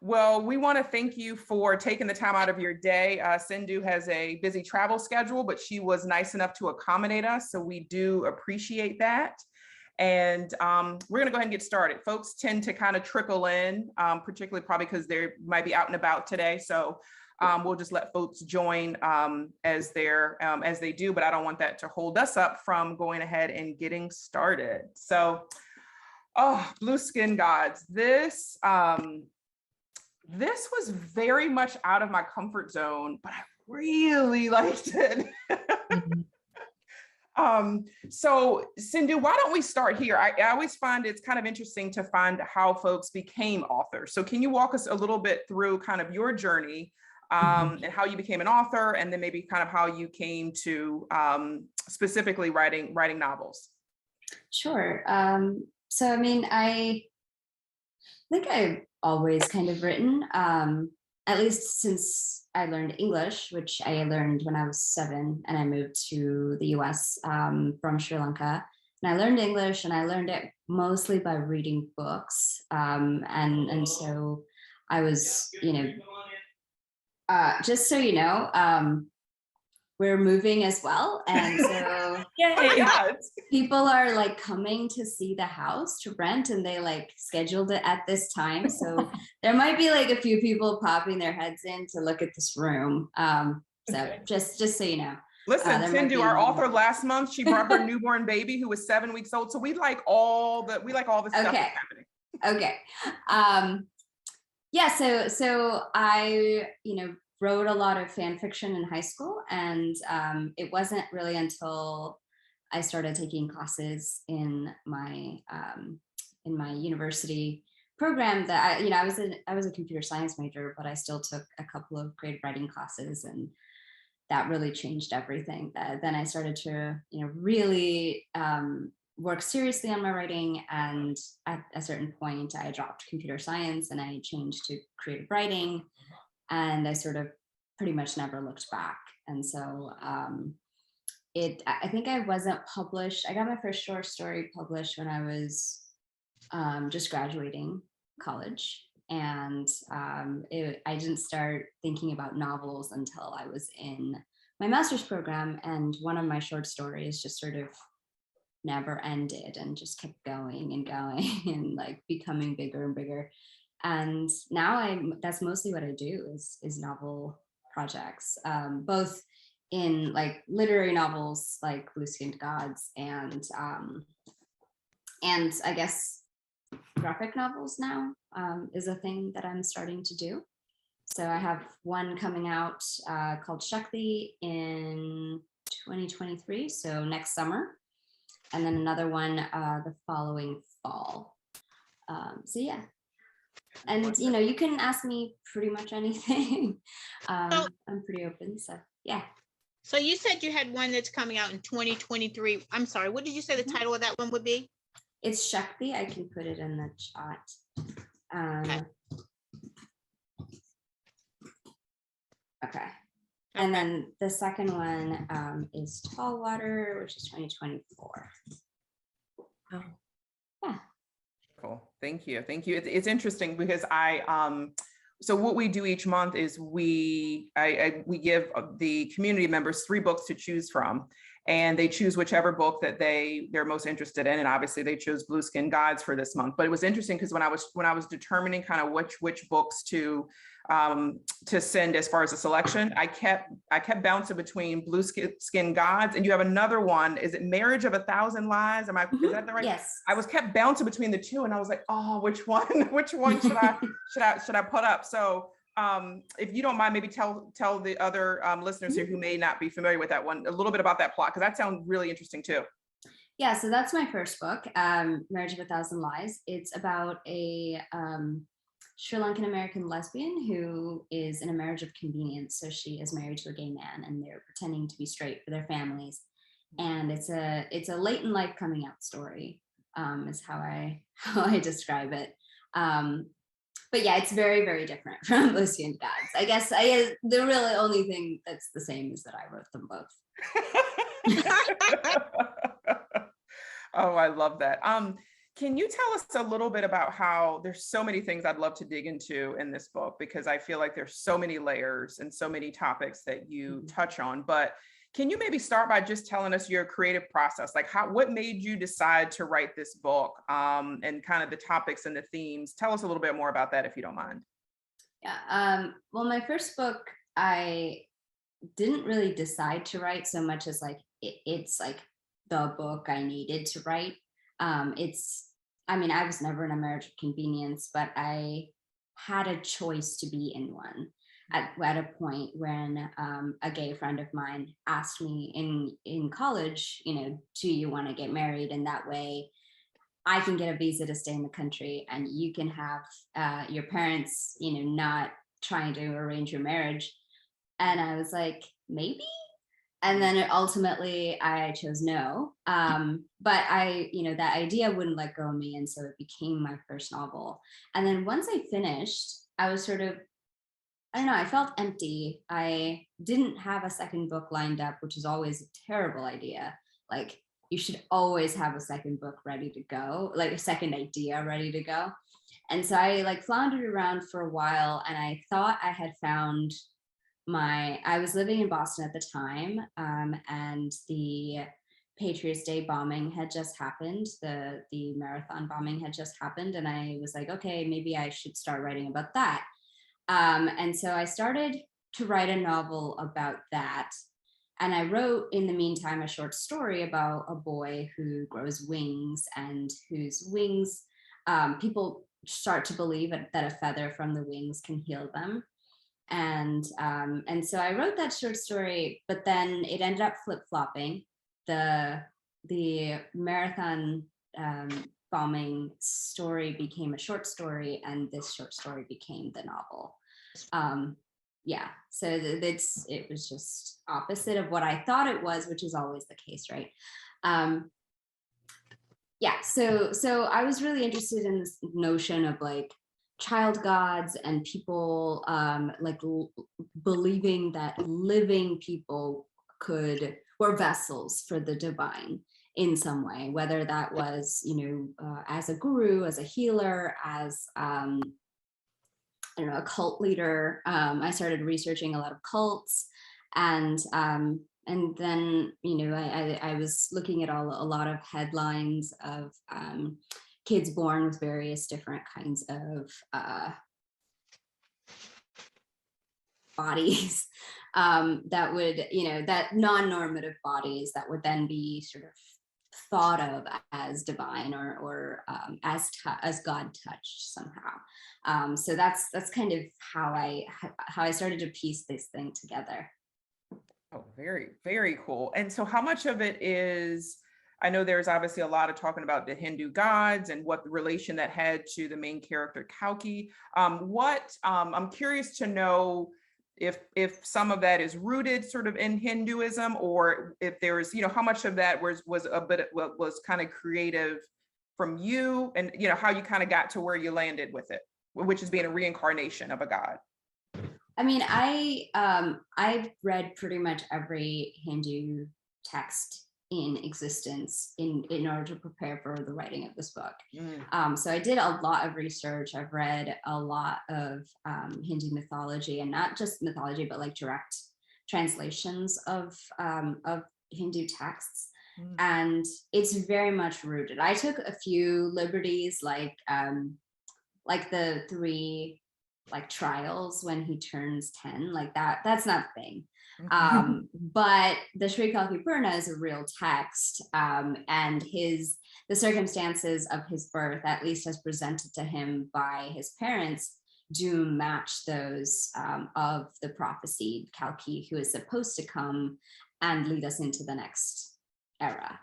Well, we want to thank you for taking the time out of your day. Sindu has a busy travel schedule, but she was nice enough to accommodate us. So we do appreciate that. And we're going to go ahead and get started. Folks tend to kind of trickle in, particularly probably because they might be out and about today. So we'll just let folks join as they do, but I don't want that to hold us up from going ahead and getting started. So, Blue Skin Gods, this was very much out of my comfort zone, but I really liked it. So Sindu, why don't we start here? I always find it's kind of interesting to find how folks became authors. So can you walk us a little bit through kind of your journey and how you became an author, and then maybe kind of how you came to specifically writing novels? Sure. So, I mean, I think I've always kind of written, at least since I learned English, which I learned when I was 7 and I moved to the US from Sri Lanka. And I learned English, and I learned it mostly by reading books. And so I was, just so you know, we're moving as well. And so people are like coming to see the house to rent, and they like scheduled it at this time. So there might be like a few people popping their heads in to look at this room. So just so you know. Listen, Sindu, our author last month, she brought her newborn baby who was 7 weeks old. So we like all the stuff that's happening. Okay. Yeah, so I, wrote a lot of fan fiction in high school, and it wasn't really until I started taking classes in my university program that I was a computer science major, but I still took a couple of creative writing classes, and that really changed everything. Then I started to really work seriously on my writing, and at a certain point I dropped computer science and I changed to creative writing. And I sort of pretty much never looked back. And so I think I wasn't published. I got my first short story published when I was just graduating college. And I didn't start thinking about novels until I was in my master's program. And one of my short stories just sort of never ended and just kept going and going and like becoming bigger and bigger. And now that's mostly what I do is novel projects, both in like literary novels like Blue Skinned Gods and I guess graphic novels now is a thing that I'm starting to do. So I have one coming out called Shakti in 2023, so next summer, and then another one the following fall. So yeah. And you can ask me pretty much anything. I'm pretty open, so yeah. So you said you had one that's coming out in 2023. I'm sorry, what did you say the title of that one would be? It's Shakti. I can put it in the chat. Okay. And then the second one is Tall Water, which is 2024. Oh. Yeah. Cool. Thank you. It's interesting because so what we do each month is we give the community members 3 books to choose from, and they choose whichever book that they're most interested in. And obviously they chose Blue Skin Gods for this month. But it was interesting because when I was determining kind of which books to send as far as a selection, I kept bouncing between Blue Skin Gods, and you have another one. Is it Marriage of a Thousand Lies? Is that the right? Yes. I was kept bouncing between the two, and I was like, oh, which one should I put up? So if you don't mind, maybe tell the other listeners here who may not be familiar with that one a little bit about that plot, because that sounds really interesting too. Yeah, so that's my first book, Marriage of a Thousand Lies. It's about a Sri Lankan American lesbian who is in a marriage of convenience. So she is married to a gay man, and they're pretending to be straight for their families. And it's a late in life coming out story, is how I describe it. But yeah, it's very, very different from Blue Skinned Gods. I guess the really only thing that's the same is that I wrote them both. Oh, I love that. Can you tell us a little bit about how there's so many things I'd love to dig into in this book, because I feel like there's so many layers and so many topics that you touch on, but can you maybe start by just telling us your creative process? Like what made you decide to write this book, and kind of the topics and the themes? Tell us a little bit more about that if you don't mind. Yeah. Well, my first book, I didn't really decide to write so much as like it's like the book I needed to write. I mean, I was never in a marriage of convenience, but I had a choice to be in one at a point when a gay friend of mine asked me in college, do you want to get married? And that way I can get a visa to stay in the country and you can have your parents, not trying to arrange your marriage. And I was like, maybe? And then ultimately I chose no. But that idea wouldn't let go of me. And so it became my first novel. And then once I finished, I was sort of, I don't know, I felt empty. I didn't have a second book lined up, which is always a terrible idea. Like, you should always have a second book ready to go, like a second idea ready to go. And so I like floundered around for a while and I thought I had found I was living in Boston at the time, and the Patriots Day bombing had just happened. The marathon bombing had just happened. And I was like, okay, maybe I should start writing about that. And so I started to write a novel about that. And I wrote, in the meantime, a short story about a boy who grows wings and whose wings, people start to believe that a feather from the wings can heal them. And so I wrote that short story, but then it ended up flip-flopping. The marathon bombing story became a short story, and this short story became the novel. Yeah, so it was just opposite of what I thought it was, which is always the case, right? Yeah, so I was really interested in this notion of like child gods and people believing that living people were vessels for the divine in some way, whether that was as a guru, as a healer, as I don't know, a cult leader. I started researching a lot of cults, and then I was looking at a lot of headlines of kids born with various different kinds of bodies that would, that non-normative bodies that would then be sort of thought of as divine or as God touched somehow. So that's kind of how I started to piece this thing together. Oh, very, very cool. And so how much of it is, I know there's obviously a lot of talking about the Hindu gods and what the relation that had to the main character, Kalki. I'm curious to know if some of that is rooted sort of in Hinduism, or if there's, how much of that was a bit, was kind of creative from you, and, how you kind of got to where you landed with it, which is being a reincarnation of a god. I mean, I've read pretty much every Hindu text in existence in order to prepare for the writing of this book. So I did a lot of research. I've read a lot of Hindu mythology, and not just mythology, but like direct translations of Hindu texts. And it's very much rooted. I took a few liberties, like the 3 like trials when he turns 10, like that's not a thing. But the Sri Kalki Purna is a real text, and the circumstances of his birth, at least as presented to him by his parents, do match those of the prophesied Kalki, who is supposed to come and lead us into the next era.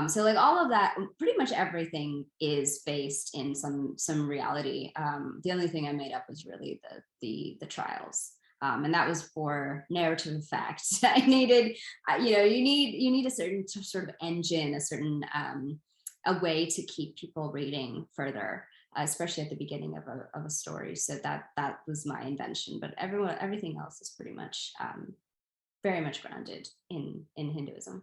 So like all of that, pretty much everything is based in some reality. The only thing I made up was really the trials. And that was for narrative effect. I needed, you need a certain sort of engine, a certain a way to keep people reading further, especially at the beginning of a story. So that was my invention. But everything else is pretty much very much grounded in Hinduism.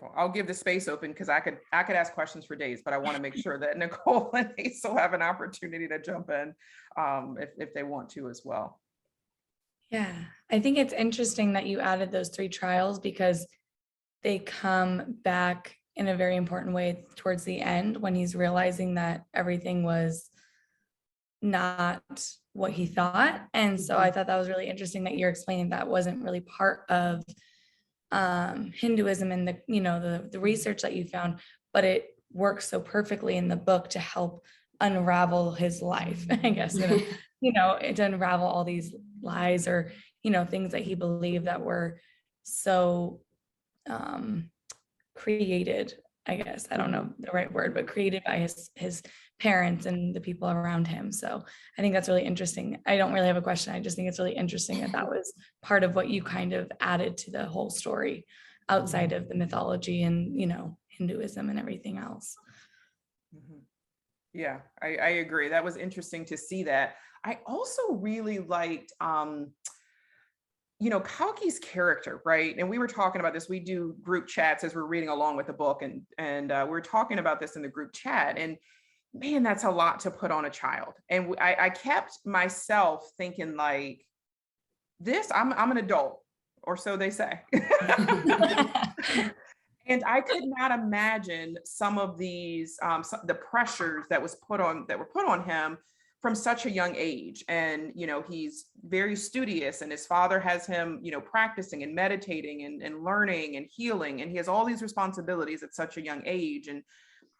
Well, I'll give the space open because I could ask questions for days, but I want to make sure that Nicole and Hazel have an opportunity to jump in if they want to as well. Yeah, I think it's interesting that you added those 3 trials because they come back in a very important way towards the end when he's realizing that everything was not what he thought. And so I thought that was really interesting that you're explaining that wasn't really part of Hinduism and the research that you found, but it works so perfectly in the book to help unravel his life, I guess, to unravel all these lies or, things that he believed that were so created, I guess, I don't know the right word, but created by his parents and the people around him. So I think that's really interesting. I don't really have a question. I just think it's really interesting that was part of what you kind of added to the whole story outside of the mythology and, Hinduism and everything else. Mhm. Yeah, I agree. That was interesting to see that. I also really liked, Kalki's character, right? And we were talking about this. We do group chats as we're reading along with the book, and we're talking about this in the group chat. And man, that's a lot to put on a child. And I kept myself thinking like, I'm an adult, or so they say. And I could not imagine some of these, the pressures that were put on him from such a young age. And, he's very studious, and his father has him, practicing and meditating and learning and healing. And he has all these responsibilities at such a young age. And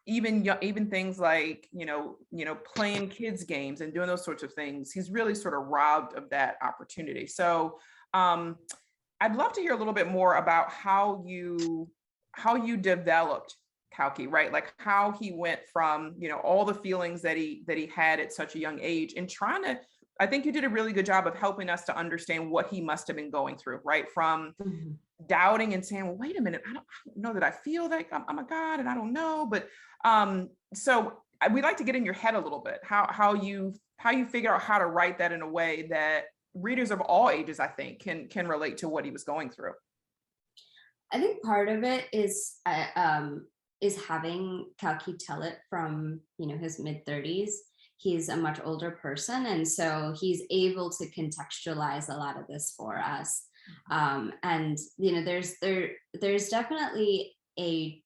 even things like, playing kids games and doing those sorts of things, he's really sort of robbed of that opportunity. So I'd love to hear a little bit more about how you developed Kalki, right? Like how he went from, all the feelings that he had at such a young age, and I think you did a really good job of helping us to understand what he must have been going through, right? From doubting and saying, well, wait a minute, I don't know that I feel like I'm a god, and I don't know. But so we'd like to get in your head a little bit, how you figure out how to write that in a way that readers of all ages, I think, can relate to what he was going through. I think part of it is having Kalki tell it from his mid-30s. He's a much older person, and so he's able to contextualize a lot of this for us. And there's definitely a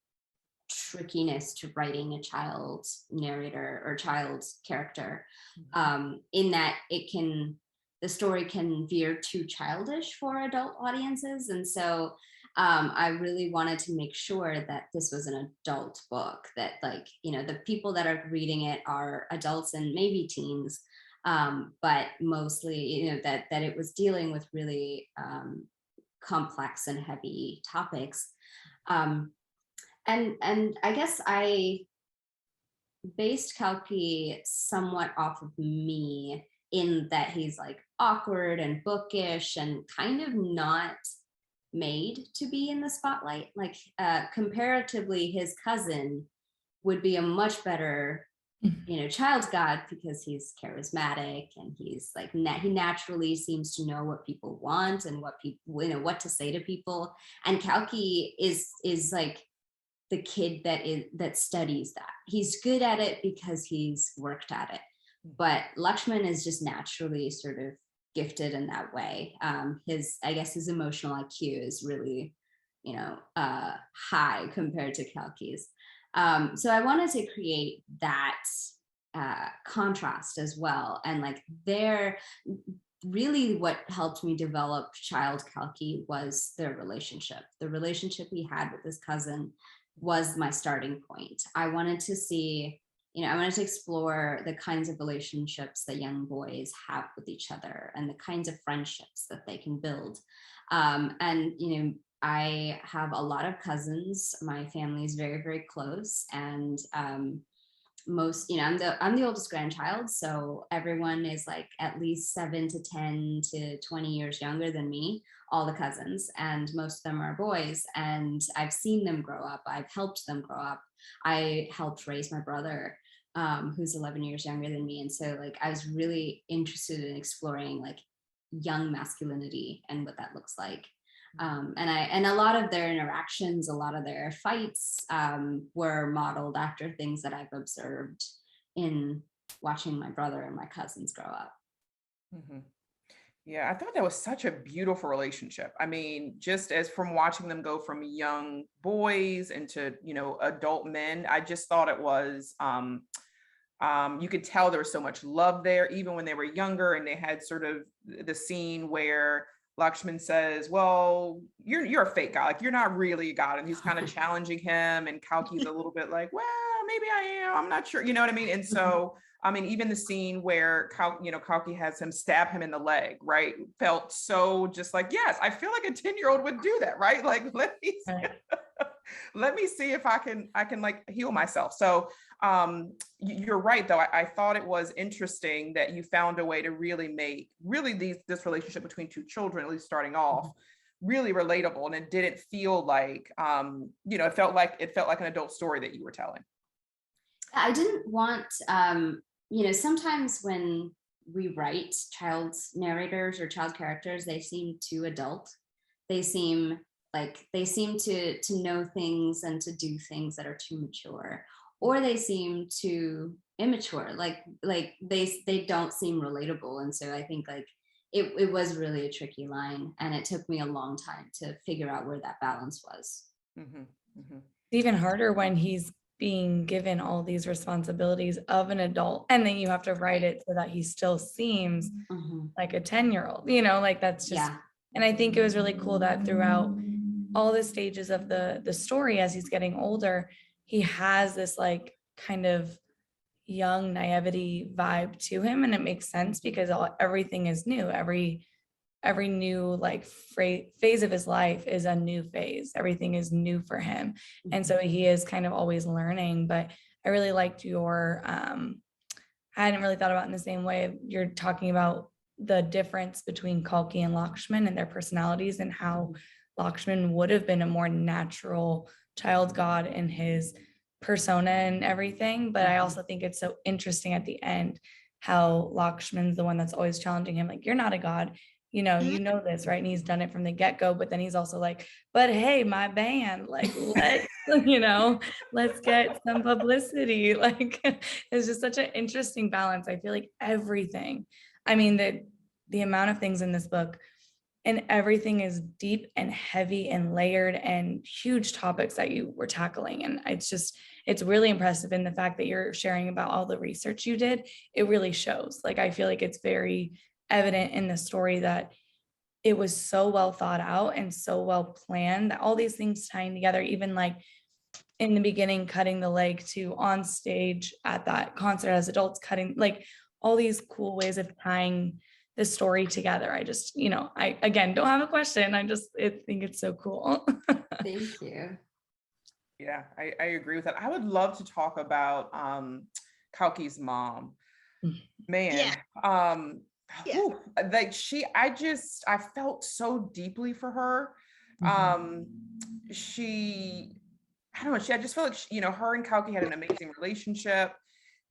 trickiness to writing a child narrator or child character, in that the story can veer too childish for adult audiences. And so I really wanted to make sure that this was an adult book, that the people that are reading it are adults and maybe teens, but mostly, that it was dealing with really complex and heavy topics. And I guess I based Kalki somewhat off of me, in that he's awkward and bookish and kind of not made to be in the spotlight. Comparatively, his cousin would be a much better child god, because he's charismatic and he's he naturally seems to know what people want and what people what to say to people. And Kalki is the kid that studies that. He's good at it because he's worked at it. But Lakshman is just naturally sort of gifted in that way. His emotional IQ is really, high compared to Kalki's. So I wanted to create that contrast as well. And really what helped me develop child Kalki was their relationship. The relationship he had with his cousin was my starting point. I wanted to see, I wanted to explore the kinds of relationships that young boys have with each other and the kinds of friendships that they can build. I have a lot of cousins. My family is very, very close. And I'm the oldest grandchild. So everyone is at least 7 to 10 to 20 years younger than me, all the cousins, and most of them are boys. And I've seen them grow up. I've helped them grow up. I helped raise my brother, who's 11 years younger than me. And so I was really interested in exploring young masculinity and what that looks like. And a lot of their interactions, a lot of their fights were modeled after things that I've observed in watching my brother and my cousins grow up. Mhm. Yeah, I thought that was such a beautiful relationship. I mean, just as from watching them go from young boys into, adult men, I just thought it was, you could tell there was so much love there, even when they were younger, and they had sort of the scene where Lakshman says, "Well, you're a fake god, like you're not really a god," and he's kind of challenging him, and Kalki's a little bit like, "Well, maybe I am. I'm not sure." You know what I mean? And so, I mean, even the scene where Kalki has him stab him in the leg, right? Felt so just like, yes, I feel like a 10-year-old would do that, right? Like, Right. let me see if I can like heal myself. So you're right though. I thought it was interesting that you found a way to really make this relationship between two children, at least starting off, really relatable, and it didn't feel like it felt like an adult story that you were telling. I didn't want, sometimes when we write child narrators or child characters, they seem too adult. They seem to know things and to do things that are too mature, or they seem too immature. Like they don't seem relatable. And so I think like it was really a tricky line, and it took me a long time to figure out where that balance was. Mhm, mhm. It's even harder when he's being given all these responsibilities of an adult, and then you have to write it so that he still seems Mhm. like a 10-year-old, like that's just, Yeah. and I think it was really cool that throughout all the stages of the story, as he's getting older, he has this like kind of young naivety vibe to him, and it makes sense because everything is new. Every new like phase of his life is a new phase. Everything is new for him, and so he is kind of always learning. But I really liked your I hadn't really thought about it in the same way. You're talking about the difference between Kalki and Lakshman and their personalities, and how Lakshman would have been a more natural child god in his persona and everything. But I also think it's so interesting at the end how Lakshman's the one that's always challenging him, like, you're not a god. Mhm. You know this, right? And he's done it from the get-go, but then he's also like, but hey, my band, like, let's get some publicity. Like, it's just such an interesting balance. I feel like everything, I mean, the amount of things in this book, and everything is deep and heavy and layered and huge topics that you were tackling. And it's really impressive. In the fact that you're sharing about all the research you did, it really shows. Like, I feel like it's very evident in the story that it was so well thought out and so well planned, that all these things tying together, even like in the beginning, cutting the leg, to on stage at that concert as adults, cutting, like, all these cool ways of tying the story together. I just, I again don't have a question. I think it's so cool. Thank you. Yeah, I agree with that. I would love to talk about Kalki's mom. Man, Yeah, yeah. like I felt so deeply for her. Um, she, I don't know, I just feel like her and Kalki had an amazing relationship,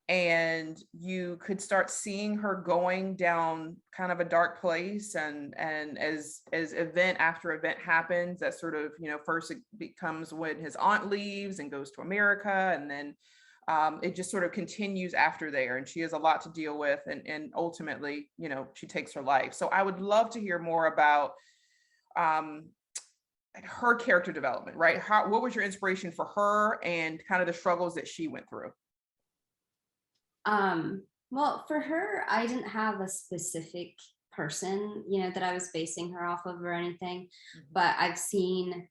and you could start seeing her going down kind of a dark place, and as event after event happens, that sort of, first it becomes when his aunt leaves and goes to America, and then it just sort of continues after there, and she has a lot to deal with, and ultimately, she takes her life. So I would love to hear more about um, her character development, right? What was your inspiration for her, and kind of the struggles that she went through? Well, for her, I didn't have a specific person, that I was basing her off of or anything, but I've seen,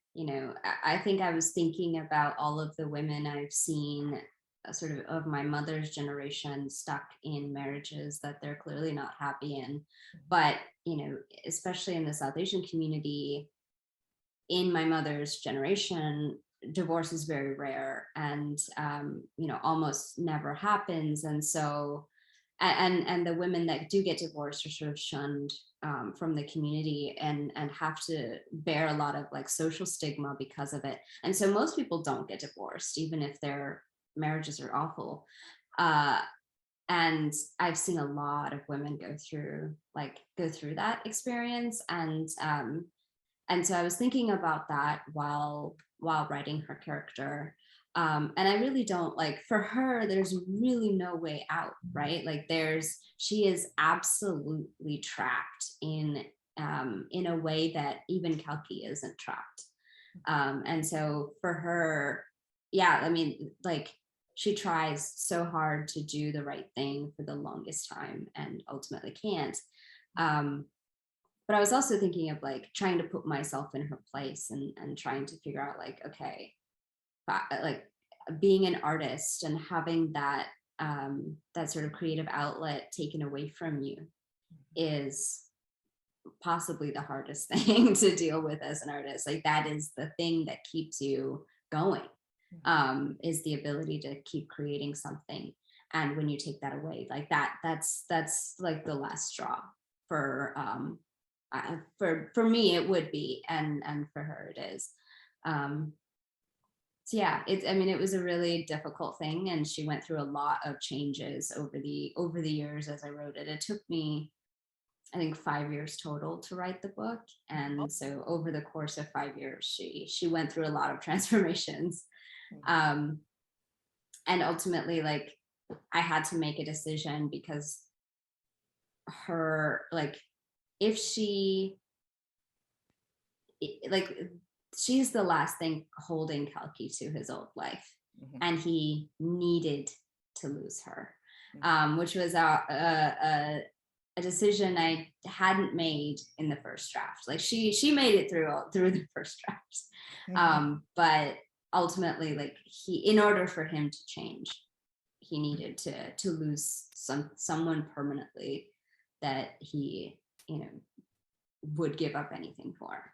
I think I was thinking about all of the women I've seen sort of my mother's generation stuck in marriages that they're clearly not happy in. But, especially in the South Asian community, in my mother's generation, divorce is very rare, and almost never happens. And so and the women that do get divorced are sort of shunned from the community, and have to bear a lot of like social stigma because of it. And so most people don't get divorced, even if their marriages are awful. And I've seen a lot of women go through that experience, And so I was thinking about that while writing her character. And I really don't like, for her, there's really no way out, right? Like she is absolutely trapped in a way that even Kalki isn't trapped. And so for her, yeah, I mean, like, she tries so hard to do the right thing for the longest time and ultimately can't. But I was also thinking of like trying to put myself in her place and trying to figure out like, okay, like being an artist and having that that sort of creative outlet taken away from you is possibly the hardest thing to deal with as an artist. Like that is the thing that keeps you going, is the ability to keep creating something. And when you take that away, like that's like the last straw for me. It would be, and for her it is. So yeah, it was a really difficult thing, and she went through a lot of changes over the years as I wrote it. It took me, I think, 5 years total to write the book. And so over the course of 5 years, she went through a lot of transformations. And ultimately, like, I had to make a decision because her, like, if she, like, she's the last thing holding Kalki to his old life. And he needed to lose her, which was a decision I hadn't made in the first draft. Like she made it through the first draft. But ultimately, like, in order for him to change, he needed to lose someone permanently that he, would give up anything for.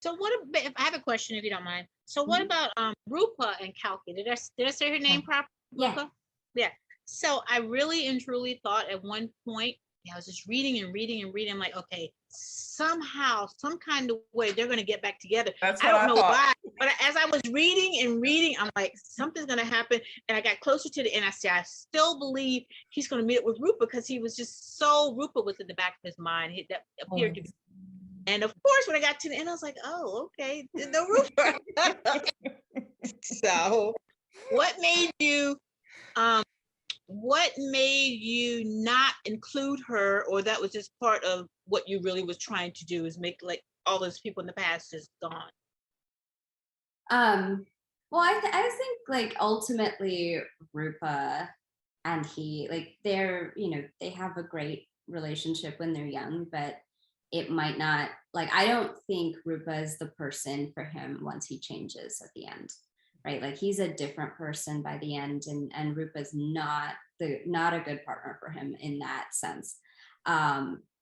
So if I have a question, if you don't mind. So what about Rupa and Kalki? Did I say her name properly? Yeah. Yeah. So I really and truly thought at one point, I was just reading and reading and reading. I'm like, okay, somehow, some kind of way, they're going to get back together. That's I what don't I know thought. why, but as I was reading and reading, I'm like, something's going to happen. And I got closer to the end. I said, I still believe he's going to meet up with Rupa, because he was just so, Rupa was in the back of his mind. That appeared to be. And of course, when I got to the end, I was like, oh, okay, there's no Rupa. So what made you not include her, or that was just part of what you really was trying to do, is make like all those people in the past just gone? Well, I think, like, ultimately Rupa and he, like, they're, they have a great relationship when they're young, but it might not, like, I don't think Rupa is the person for him once he changes at the end, right? Like, he's a different person by the end, and Rupa's not a good partner for him in that sense.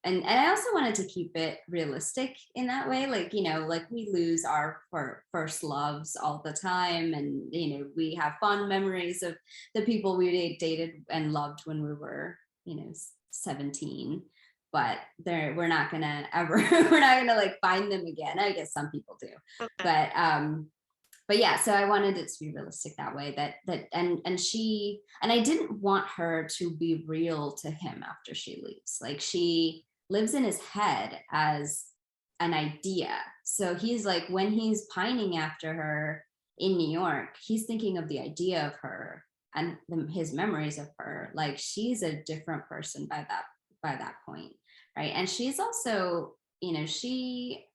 And I also wanted to keep it realistic in that way. Like, like, we lose our first loves all the time. And, we have fond memories of the people we dated and loved when we were, 17. But we're not gonna like find them again. I guess some people do. Okay. But yeah, so I wanted it to be realistic that way, and I didn't want her to be real to him after she leaves. Like, she lives in his head as an idea. So he's like, when he's pining after her in New York, he's thinking of the idea of her and his memories of her. Like, she's a different person by that point, right? And she's also, she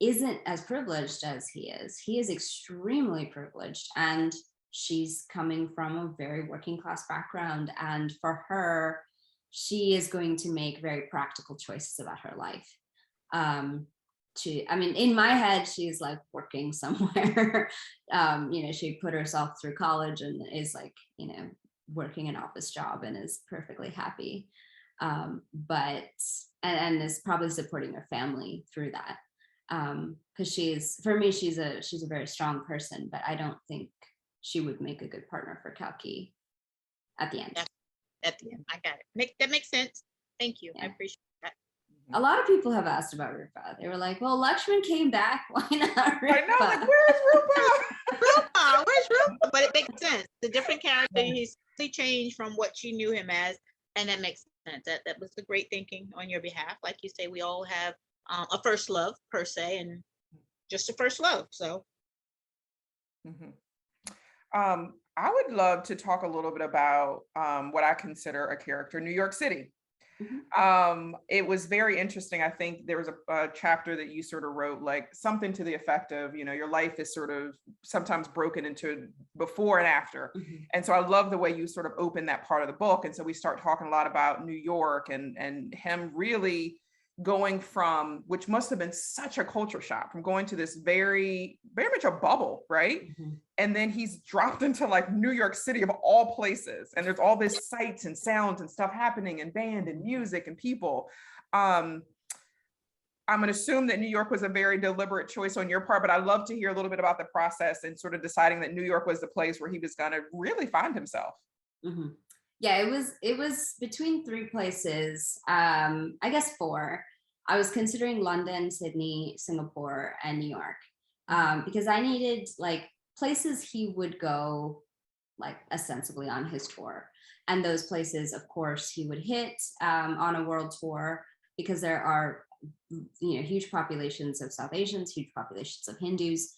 isn't as privileged as he is. He is extremely privileged, and she's coming from a very working class background. And for her, she is going to make very practical choices about her life. In my head, she's like working somewhere. She put herself through college and is like, working an office job and is perfectly happy. But is probably supporting her family through that. Because she's a very strong person, but I don't think she would make a good partner for Kalki at the end. At the end, I got it. That makes sense. Thank you. Yeah. I appreciate that. A lot of people have asked about Rupa. They were like, "Well, Lakshman came back. Why not Rupa?" I know, like, where's Rupa? Where's Rupa? But it makes sense. The different character, he's changed from what you knew him as, and that makes sense. That was the great thinking on your behalf. Like you say, we all have a first love per se, and just a first love. So Mhm. I would love to talk a little bit about what I consider a character, New York City. It was very interesting. I think there was a chapter that you sort of wrote, like something to the effect of, your life is sort of sometimes broken into before and after. And so I love the way you sort of open that part of the book. And so we start talking a lot about New York and him really going from, which must have been such a culture shock, from going to this very, very much a bubble, right? And then he's dropped into like New York City of all places. And there's all this sights and sounds and stuff happening, and band and music and people. I'm going to assume that New York was a very deliberate choice on your part, but I'd love to hear a little bit about the process and sort of deciding that New York was the place where he was going to really find himself. Yeah, it was between three places, I guess four. I was considering London, Sydney, Singapore, and New York, because I needed like places he would go like ostensibly on his tour. And those places, of course, he would hit on a world tour, because there are huge populations of South Asians, huge populations of Hindus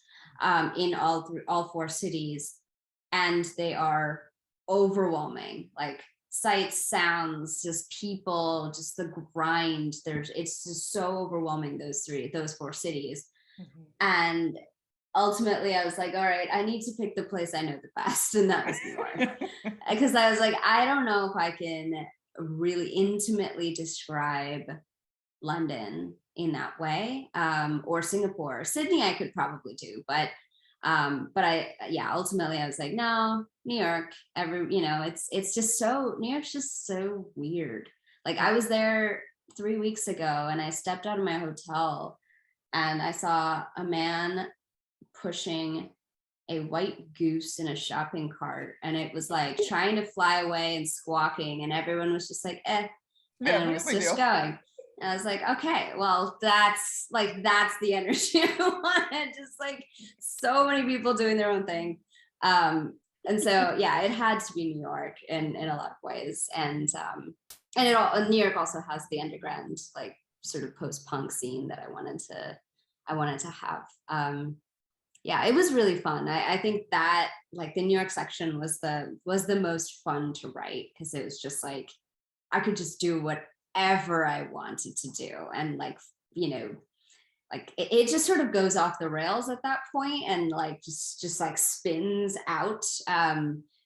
in all four cities, and they are overwhelming, like sights, sounds, just people, just the grind. It's just so overwhelming, those four cities. And ultimately I was like, all right, I need to pick the place I know the best, and that was New York. Because I was like, I don't know if I can really intimately describe London in that way, or Singapore. Sydney I could probably do, but ultimately I was like, no, New York. It's just so, New York's just so weird. Like I was there 3 weeks ago, and I stepped out of my hotel and I saw a man pushing a white goose in a shopping cart, and it was like trying to fly away and squawking, and everyone was just like, and it was just going. And I was like, okay, well, that's the energy I wanted. Just like so many people doing their own thing. And so, yeah, it had to be New York in a lot of ways. And New York also has the underground, like sort of post-punk scene that I wanted to have. Yeah, it was really fun. I think that like the New York section was the most fun to write, because it was just like I could just do whatever I wanted to do, and like like it just sort of goes off the rails at that point, and like just like spins out,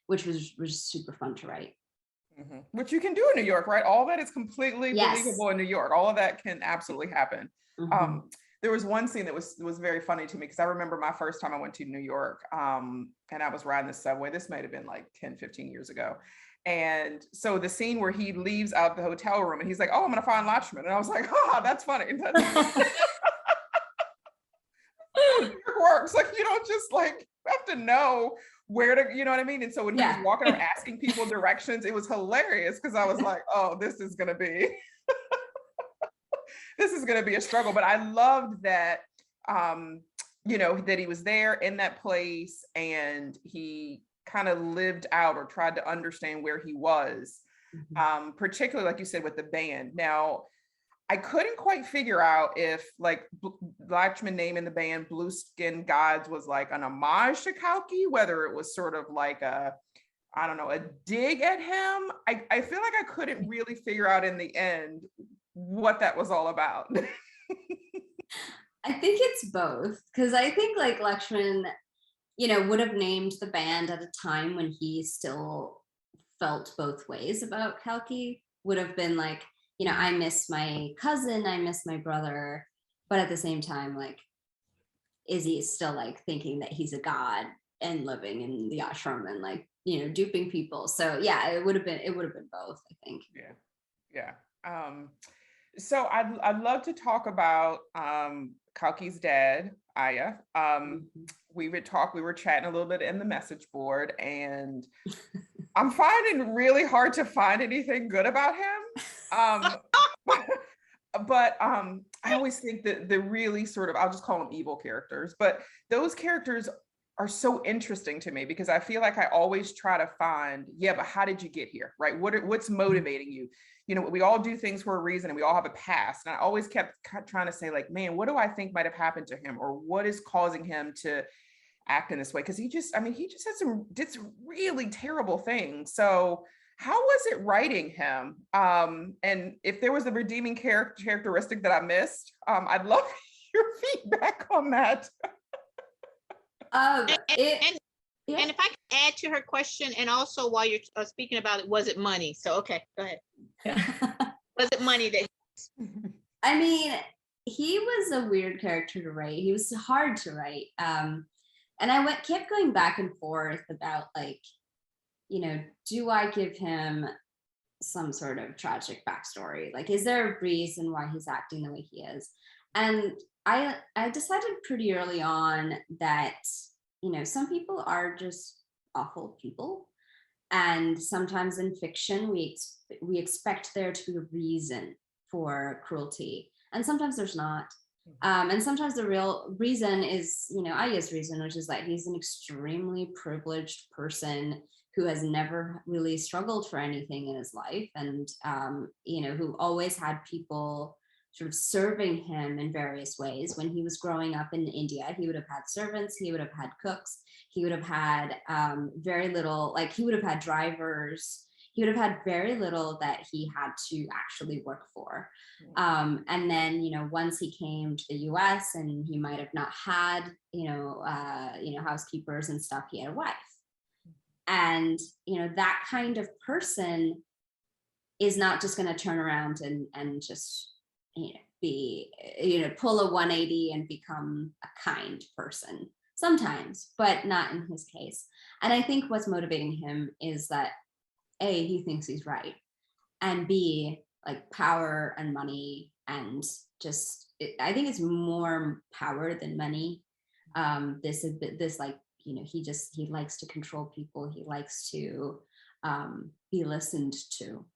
which was super fun to write. Which you can do in New York, right? All that is completely believable in New York. All of that can absolutely happen. There was one scene that was very funny to me, because I remember my first time I went to New York, and I was riding the subway. This might have been like 10, 15 years ago. And so the scene where he leaves out the hotel room and he's like, oh, I'm going to find Lachman. And I was like, oh, that's funny. It works. Like, you don't just like have to know where to, you know what I mean? And so when he was walking around asking people directions, it was hilarious, because I was like, oh, this is going to be a struggle. But I loved that, that he was there in that place, and he kind of lived out or tried to understand where he was, particularly like you said with the band. Now, I couldn't quite figure out if like Lachman naming the band Blue Skin Gods was like an homage to Kalki, whether it was sort of like a dig at him. I feel like I couldn't really figure out in the end what that was all about. I think it's both, because I think like Lachman, would have named the band at a time when he still felt both ways about Kalki. Would have been like, I miss my cousin, I miss my brother, but at the same time, like Izzy is still like thinking that he's a god and living in the ashram and like duping people. So yeah, it would have been both, I think. Yeah. So I'd love to talk about Kalki's dad, Aya. We were chatting a little bit in the message board, and I'm finding it really hard to find anything good about him. But I always think that the really sort of, I'll just call them evil characters, but those characters are so interesting to me because I feel like I always try to find, yeah, but how did you get here, right? What's motivating you? You know, we all do things for a reason and we all have a past. And I always kept trying to say like, man, what do I think might have happened to him, or what is causing him to act in this way? Because he just did some really terrible things. So how was it writing him? And if there was a redeeming characteristic that I missed, I'd love your feedback on that. And, It, yeah. and if I can add to her question, and also while you're speaking about it, was it money? So, okay, go ahead. Yeah. Was it money that? I mean, he was a weird character to write. He was hard to write. And I kept going back and forth about like, you know, do I give him some sort of tragic backstory? Like, is there a reason why he's acting the way he is? And I decided pretty early on that, you know, some people are just awful people. And sometimes in fiction, we expect there to be a reason for cruelty. And sometimes there's not. And sometimes the real reason is, you know, Aya's reason, which is that he's an extremely privileged person who has never really struggled for anything in his life. And, you know, who always had people sort of serving him in various ways. When he was growing up in India, he would have had servants, he would have had cooks, he would have had very little, like he would have had drivers, he would have had very little that he had to actually work for. And then, you know, once he came to the US and he might have not had, you know, housekeepers and stuff, he had a wife. And, you know, that kind of person is not just going to turn around and just, you know, be, you know, pull a 180 and become a kind person sometimes, but not in his case. And I think what's motivating him is that A, he thinks he's right, and B, like power and money, and just, I think it's more power than money. This like, you know, he likes to control people. He likes to be listened to.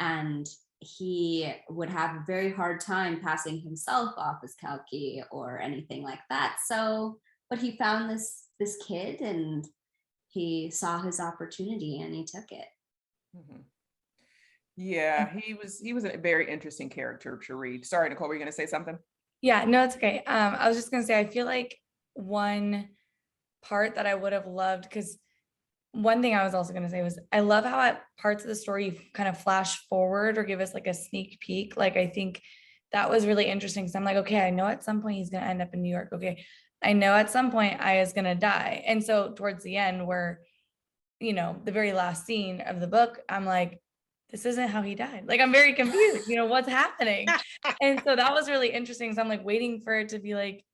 And he would have a very hard time passing himself off as Kalki or anything like that. So, but he found this kid and he saw his opportunity and he took it. Yeah, he was a very interesting character to read. Sorry, Nicole, were you going to say something? Yeah, no, it's okay. I was just gonna say, I feel like one part that I would have loved, because one thing I was also gonna say was I love how at parts of the story you kind of flash forward or give us like a sneak peek. Like I think that was really interesting. So I'm like, okay, I know at some point he's gonna end up in New York. Okay, I know at some point Aya's gonna die. And so towards the end, where, you know, the very last scene of the book, I'm like, this isn't how he died. Like, I'm very confused, you know, what's happening? And so that was really interesting. So I'm like waiting for it to be like,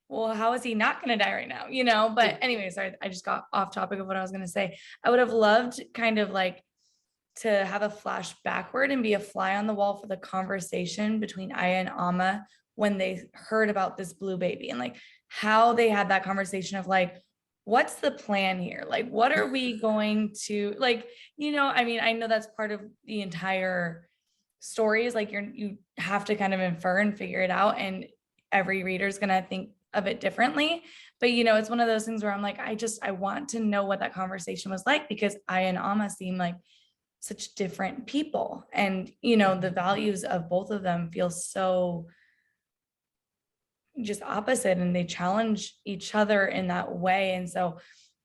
well, how is he not going to die right now? You know, but anyway, sorry, I just got off topic of what I was going to say. I would have loved kind of like to have a flash backward and be a fly on the wall for the conversation between Aya and Amma when they heard about this blue baby, and like how they had that conversation of like, what's the plan here? Like, what are we going to, like, you know, I mean, I know that's part of the entire story, is like you have to kind of infer and figure it out, and every reader is going to think of it differently. But, you know, it's one of those things where I'm like, I want to know what that conversation was like, because Aya and Amma seem like such different people. And, you know, the values of both of them feel so just opposite, and they challenge each other in that way. And so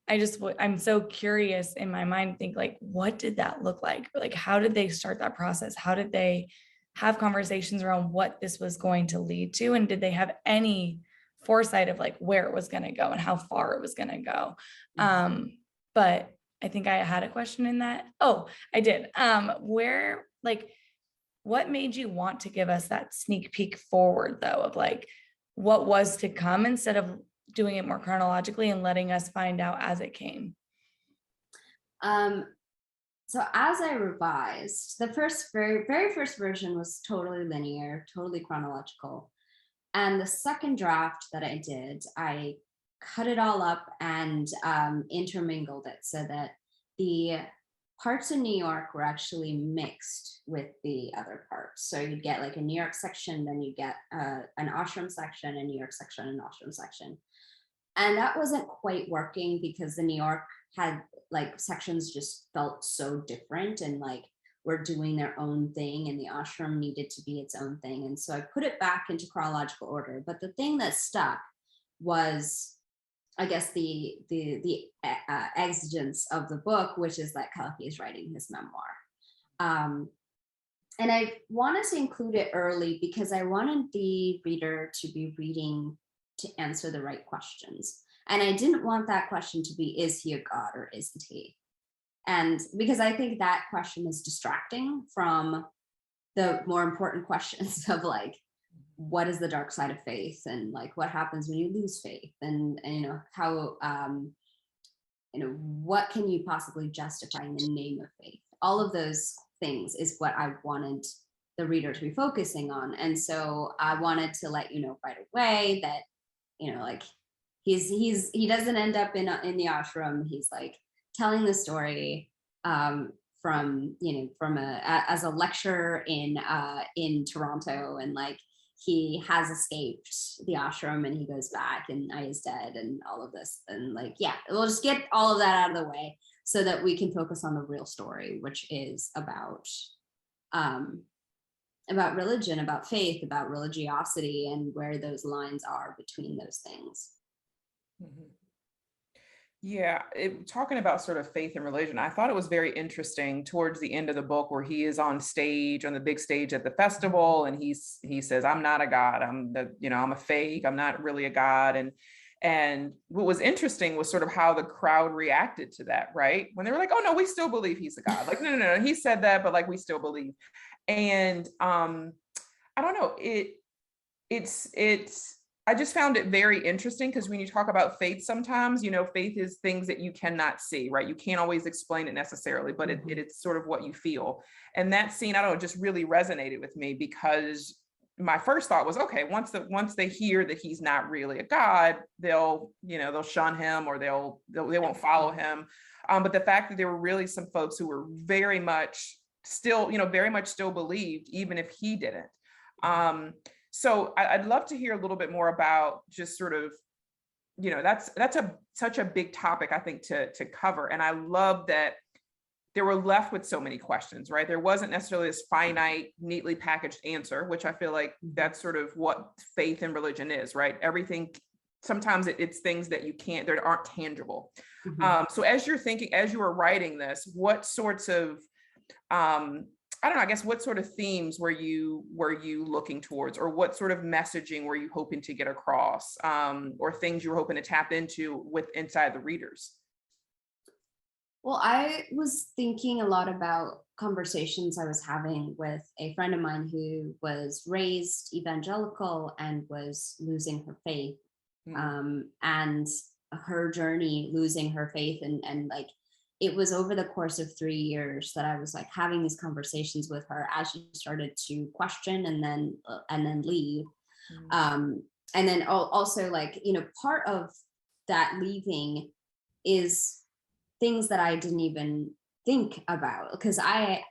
I'm so curious in my mind, think like, what did that look like? Like, how did they start that process? How did they have conversations around what this was going to lead to? And did they have any foresight of like where it was going to go and how far it was going to go? But I think I had a question in that. Oh, I did. Where, like, what made you want to give us that sneak peek forward though, of like what was to come, instead of doing it more chronologically and letting us find out as it came? So as I revised, the very first version was totally linear, totally chronological. And the second draft that I did, I cut it all up and intermingled it so that the parts in New York were actually mixed with the other parts. So you'd get like a New York section, then you get an ashram section, a New York section, an ashram section. And that wasn't quite working because the New York had like sections just felt so different and like were doing their own thing, and the ashram needed to be its own thing. And so I put it back into chronological order. But the thing that stuck was, I guess, the exigence of the book, which is that Kalki is writing his memoir. And I wanted to include it early because I wanted the reader to be reading to answer the right questions. And I didn't want that question to be, is he a god or isn't he? And because I think that question is distracting from the more important questions of like, what is the dark side of faith, and like what happens when you lose faith, and you know, how you know, what can you possibly justify in the name of faith? All of those things is what I wanted the reader to be focusing on. And so I wanted to let you know right away that, you know, like he doesn't end up in the ashram. He's like telling the story from, you know, from as a lecturer in Toronto, and like he has escaped the ashram and he goes back and I is dead and all of this. And like, yeah, we'll just get all of that out of the way so that we can focus on the real story, which is about religion, about faith, about religiosity, and where those lines are between those things. Mhm. Yeah, talking about sort of faith and religion, I thought it was very interesting towards the end of the book where he is on stage, on the big stage at the festival, and he says, "I'm not a god. I'm a fake. I'm not really a god." And what was interesting was sort of how the crowd reacted to that, right? When they were like, "Oh no, we still believe he's a god." Like, no, he said that, but like we still believe. And I don't know, it's I just found it very interesting because when you talk about faith, sometimes, you know, faith is things that you cannot see, right? You can't always explain it necessarily, but it's sort of what you feel. And that scene, I don't know, just really resonated with me because my first thought was, okay, once they hear that he's not really a god, they'll shun him, or they won't follow him. But the fact that there were really some folks who were very much still believed, even if he didn't. So I'd love to hear a little bit more about just sort of, you know, that's such a big topic, I think, to cover. And I love that they were left with so many questions, right? There wasn't necessarily this finite, neatly packaged answer, which I feel like that's sort of what faith and religion is, right? Everything, sometimes it's things that that aren't tangible. So as you were writing this, what sorts of, I don't know, I guess, what sort of themes were you looking towards, or what sort of messaging were you hoping to get across, or things you were hoping to tap into inside the readers? Well, I was thinking a lot about conversations I was having with a friend of mine who was raised evangelical and was losing her faith, and her journey losing her faith, and like, it was over the course of 3 years that I was like having these conversations with her as she started to question and then leave. And then also, like, you know, part of that leaving is things that I didn't even think about, because I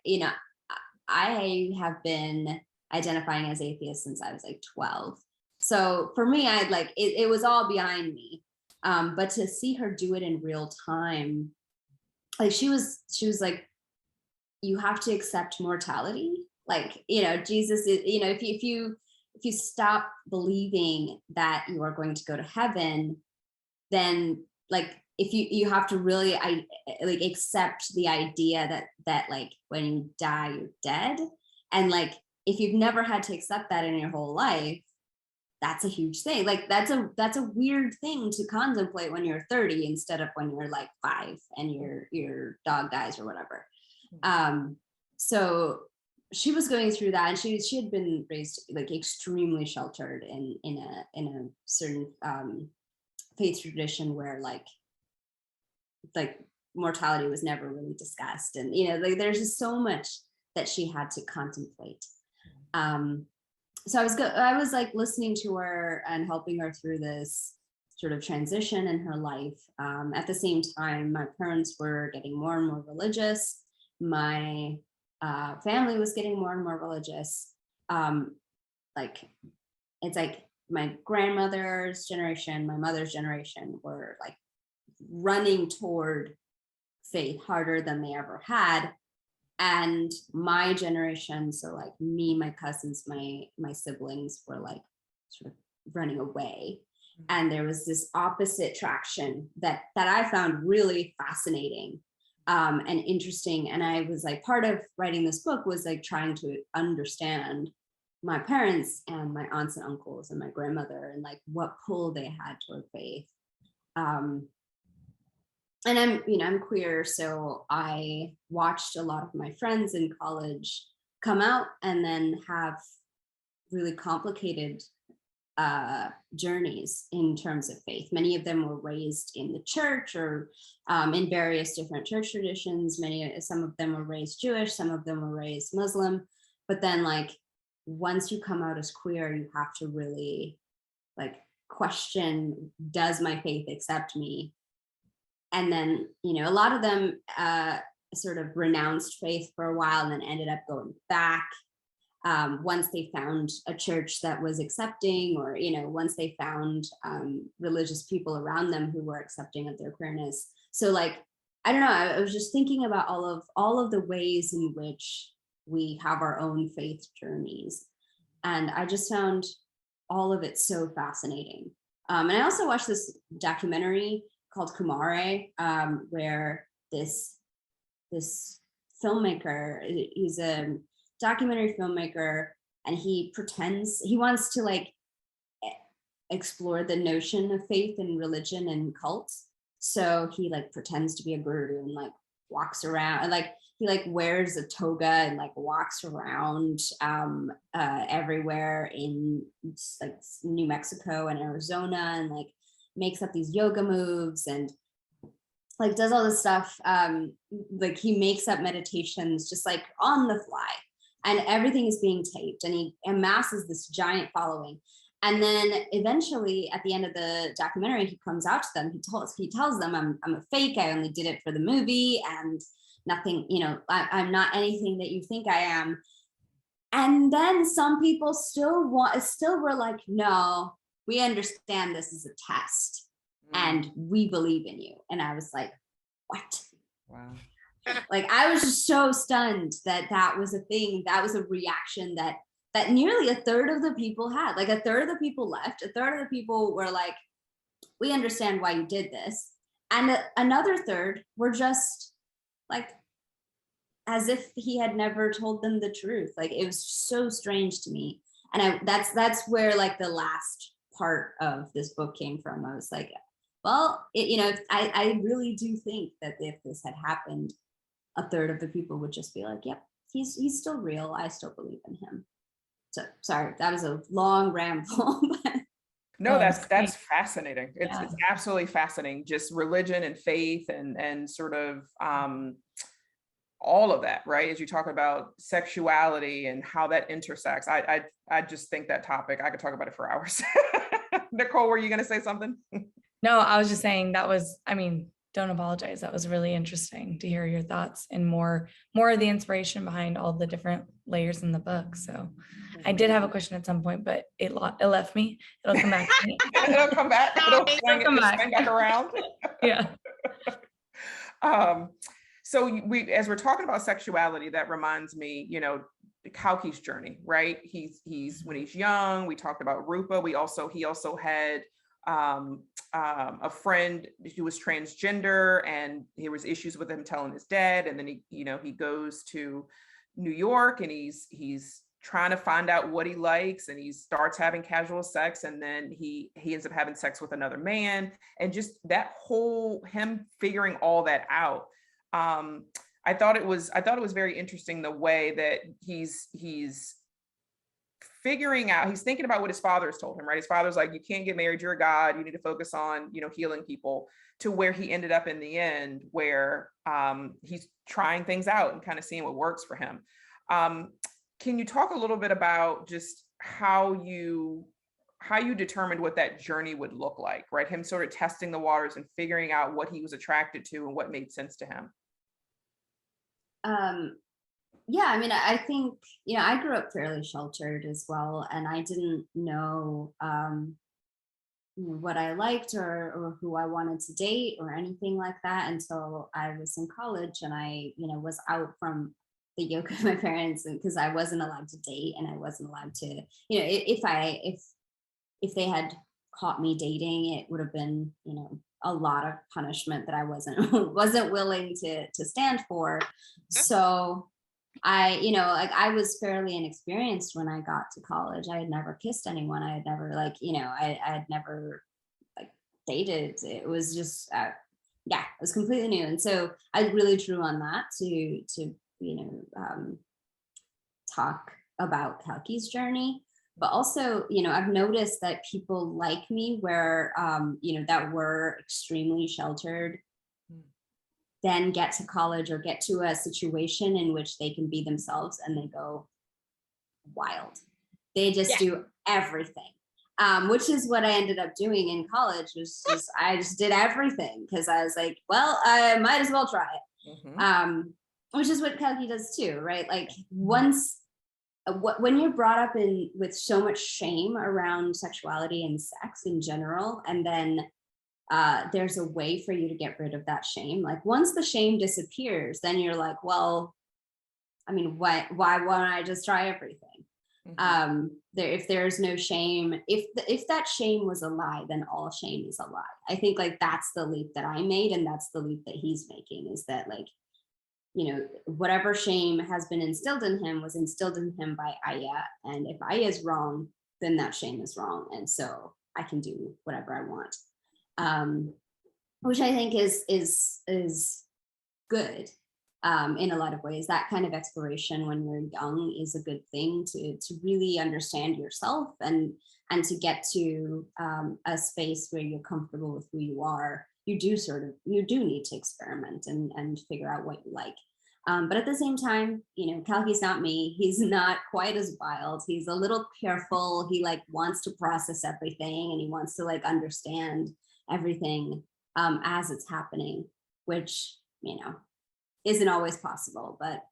have been identifying as atheist since I was like 12. So for me, I'd like, it was all behind me. But to see her do it in real time, like she was like, you have to accept mortality. Like, you know, Jesus is, you know, if you stop believing that you are going to go to heaven, then like, if you have to really like accept the idea that like when you die, you're dead. And like, if you've never had to accept that in your whole life, that's a huge thing. Like that's a weird thing to contemplate when you're 30 instead of when you're like 5 and your dog dies or whatever. So she was going through that, and she had been raised like extremely sheltered in a certain faith tradition where like mortality was never really discussed, and you know, like there's just so much that she had to contemplate. So I was like listening to her and helping her through this sort of transition in her life. At the same time, my parents were getting more and more religious. My family was getting more and more religious. Like, it's like my grandmother's generation, my mother's generation were like running toward faith harder than they ever had. And my generation, so like me, my cousins, my siblings were like sort of running away. And there was this opposite traction that I found really fascinating and interesting. And I was like, part of writing this book was like trying to understand my parents and my aunts and uncles and my grandmother and like what pull they had toward faith. And I'm queer, so I watched a lot of my friends in college come out and then have really complicated journeys in terms of faith. Many of them were raised in the church or in various different church traditions. Some of them were raised Jewish, some of them were raised Muslim. But then like, once you come out as queer, you have to really like question, does my faith accept me? And then, a lot of them sort of renounced faith for a while and then ended up going back once they found a church that was accepting, or, once they found religious people around them who were accepting of their queerness. So like, I don't know, I was just thinking about all of the ways in which we have our own faith journeys. And I just found all of it so fascinating. And I also watched this documentary called Kumare, where this filmmaker, he's a documentary filmmaker, and he wants to like explore the notion of faith and religion and cults. So he like pretends to be a guru and like walks around, and like he like wears a toga and like walks around everywhere in like New Mexico and Arizona, and like makes up these yoga moves and like does all this stuff. Like he makes up meditations just like on the fly, and everything is being taped, and he amasses this giant following. And then eventually at the end of the documentary, he comes out to them, he tells them, I'm a fake, I only did it for the movie, and nothing, I'm not anything that you think I am. And then some people still were like, no, we understand this is a test and we believe in you. And I was like, what? Wow. Like, I was just so stunned that was a thing. That was a reaction that nearly a third of the people had. Like, a third of the people left. A third of the people were like, we understand why you did this. And another third were just like, as if he had never told them the truth. Like, it was so strange to me. And that's where like the last part of this book came from. I was like, well, I really do think that if this had happened, a third of the people would just be like, yep, he's still real. I still believe in him. So sorry, that was a long ramble. No, Oh, that's fascinating. Yeah. It's absolutely fascinating. Just religion and faith and sort of all of that, right? As you talk about sexuality and how that intersects. I just think that topic, I could talk about it for hours. Nicole, were you going to say something? No, I was just saying don't apologize. That was really interesting to hear your thoughts and more of the inspiration behind all the different layers in the book. So I did have a question at some point, but it left me. It'll come back to me. It'll come back. It'll swing back around. Yeah. So as we're talking about sexuality, that reminds me, Kalki's journey, right? He's when he's young, we talked about Rupa. He also had a friend who was transgender, and there was issues with him telling his dad. And then he goes to New York, and he's trying to find out what he likes, and he starts having casual sex, and then he ends up having sex with another man, and just that whole him figuring all that out. I thought it was very interesting the way that he's figuring out, he's thinking about what his father has told him, right? His father's like, you can't get married, you're a god, you need to focus on, healing people, to where he ended up in the end, where he's trying things out and kind of seeing what works for him. Can you talk a little bit about just how you determined what that journey would look like, right? Him sort of testing the waters and figuring out what he was attracted to and what made sense to him. Yeah, I mean, I think, I grew up fairly sheltered as well, and I didn't know what I liked or who I wanted to date or anything like that until I was in college and I, was out from the yoke of my parents because I wasn't allowed to date and I wasn't allowed to, if they had caught me dating, it would have been, a lot of punishment that I wasn't wasn't willing to stand for. So I was fairly inexperienced when I got to college. I had never kissed anyone. I had never I had never like dated. It was just, yeah, it was completely new. And so I really drew on that to, talk about Kalki's journey. But also, I've noticed that people like me where, that were extremely sheltered then get to college or get to a situation in which they can be themselves and they go wild. They just do everything, which is what I ended up doing in college. Was just I just did everything because I was like, well, I might as well try it. Which is what Kalki does too, right? Like once, when you're brought up in with so much shame around sexuality and sex in general, and then there's a way for you to get rid of that shame. Like once the shame disappears, then you're like, well, I mean, why won't I just try everything? If there's no shame, if that shame was a lie, then all shame is a lie. I think like that's the leap that I made, and that's the leap that he's making, is that like, whatever shame has been instilled in him was instilled in him by Aya, and if Aya is wrong, then that shame is wrong, and so I can do whatever I want. Which I think is good in a lot of ways. That kind of exploration when you're young is a good thing to really understand yourself and to get to a space where you're comfortable with who you are. You do need to experiment and figure out what you like. But at the same time, Kalki's not me. He's not quite as wild. He's a little careful. He like wants to process everything and he wants to like understand everything as it's happening, which isn't always possible. But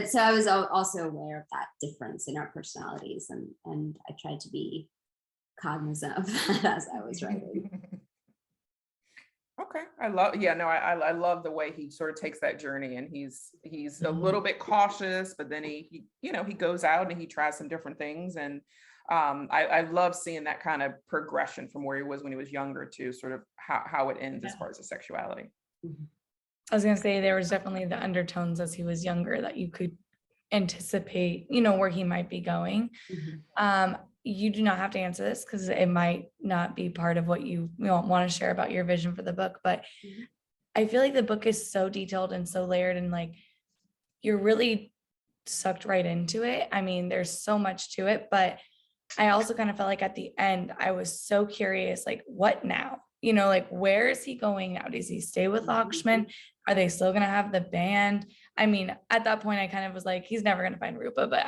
so I was also aware of that difference in our personalities, and I tried to be cognizant of that as I was writing. Okay, I love the way he sort of takes that journey, and he's a little bit cautious, but then he goes out and he tries some different things, and I love seeing that kind of progression from where he was when he was younger to sort of how it ends as far as his sexuality. I was gonna say there was definitely the undertones as he was younger that you could anticipate, where he might be going. You do not have to answer this because it might not be part of what you want to share about your vision for the book, but I feel like the book is so detailed and so layered, and like you're really sucked right into it. I mean, there's so much to it, but I also kind of felt like at the end, I was so curious, like, what now? Like, where is he going now? Does he stay with Lakshman? Are they still going to have the band? I mean, at that point, I kind of was like, he's never going to find Rupa, but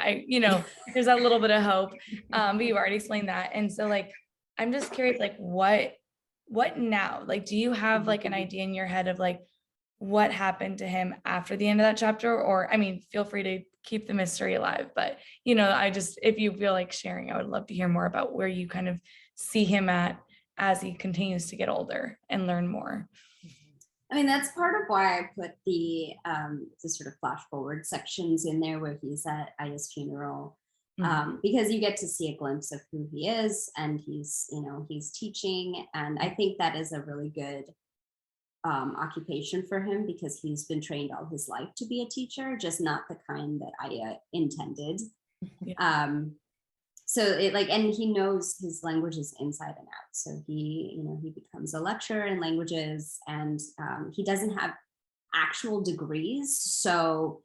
there's a little bit of hope. But you've already explained that. And so like, I'm just curious, like, what now? Like, do you have like an idea in your head of like, what happened to him after the end of that chapter? Or, I mean, feel free to keep the mystery alive, but if you feel like sharing, I would love to hear more about where you kind of see him at as he continues to get older and learn more. I mean, that's part of why I put the sort of flash forward sections in there where he's at Aya's funeral, because you get to see a glimpse of who he is, and he's teaching, and I think that is a really good occupation for him because he's been trained all his life to be a teacher, just not the kind that Aya intended. So and he knows his languages inside and out. So he becomes a lecturer in languages, and he doesn't have actual degrees. So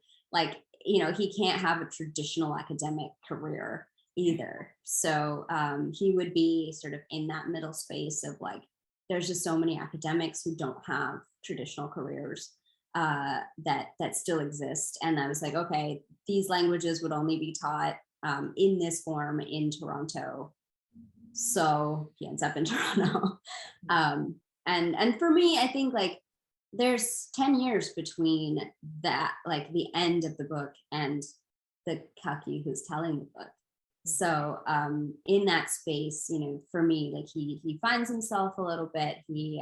he can't have a traditional academic career either. So he would be sort of in that middle space of like, there's just so many academics who don't have traditional careers that still exist. And I was like, okay, these languages would only be taught in this form in Toronto. So he ends up in Toronto. And for me, I think like there's 10 years between that, like the end of the book, and the Kalki who's telling the book. So in that space, you know, for me, like he finds himself a little bit. He's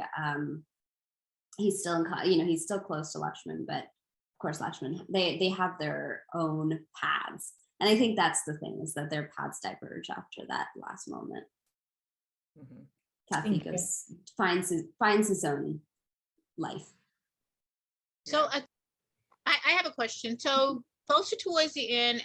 still you know, he's still close to Lakshman, but of course Lakshman, they have their own paths, and I think that's the thing, is that their paths diverge after that last moment. Kalki goes, finds his own life. So I have a question. So closer towards the end,